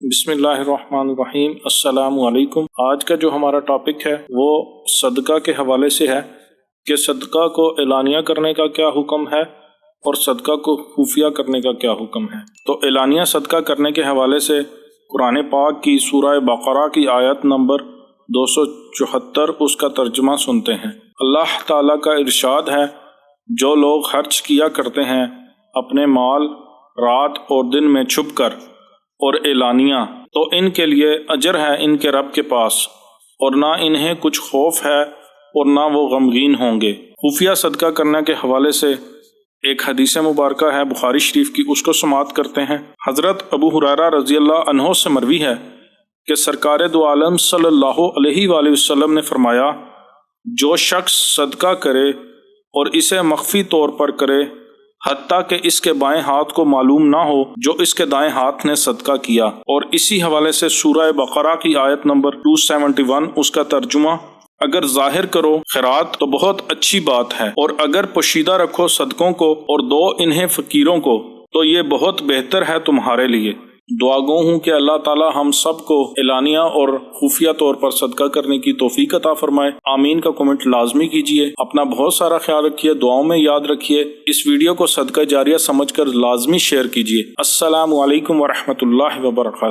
بسم اللہ الرحمن الرحیم۔ السلام علیکم۔ آج کا جو ہمارا ٹاپک ہے وہ صدقہ کے حوالے سے ہے کہ صدقہ کو اعلانیہ کرنے کا کیا حکم ہے اور صدقہ کو خفیہ کرنے کا کیا حکم ہے۔ تو اعلانیہ صدقہ کرنے کے حوالے سے قرآن پاک کی سورہ بقرہ کی آیت نمبر 274 اس کا ترجمہ سنتے ہیں۔ اللہ تعالیٰ کا ارشاد ہے، جو لوگ خرچ کیا کرتے ہیں اپنے مال رات اور دن میں چھپ کر اور اعلانیہ، تو ان کے لیے اجر ہے ان کے رب کے پاس، اور نہ انہیں کچھ خوف ہے اور نہ وہ غمگین ہوں گے۔ خفیہ صدقہ کرنے کے حوالے سے ایک حدیث مبارکہ ہے بخاری شریف کی، اس کو سماعت کرتے ہیں۔ حضرت ابو ہریرہ رضی اللہ عنہ سے مروی ہے کہ سرکار دو عالم صلی اللہ علیہ وآلہ وسلم نے فرمایا، جو شخص صدقہ کرے اور اسے مخفی طور پر کرے حتیٰ کہ اس کے بائیں ہاتھ کو معلوم نہ ہو جو اس کے دائیں ہاتھ نے صدقہ کیا، اور اسی حوالے سے سورہ بقرہ کی آیت نمبر 271 اس کا ترجمہ، اگر ظاہر کرو خیرات تو بہت اچھی بات ہے، اور اگر پوشیدہ رکھو صدقوں کو اور دو انہیں فقیروں کو تو یہ بہت بہتر ہے تمہارے لیے۔ دعا گو ہوں کہ اللہ تعالی ہم سب کو اعلانیہ اور خفیہ طور پر صدقہ کرنے کی توفیق عطا فرمائے۔ آمین کا کمنٹ لازمی کیجئے۔ اپنا بہت سارا خیال رکھیے، دعاؤں میں یاد رکھیے۔ اس ویڈیو کو صدقہ جاریہ سمجھ کر لازمی شیئر کیجئے۔ السلام علیکم ورحمۃ اللہ وبرکاتہ۔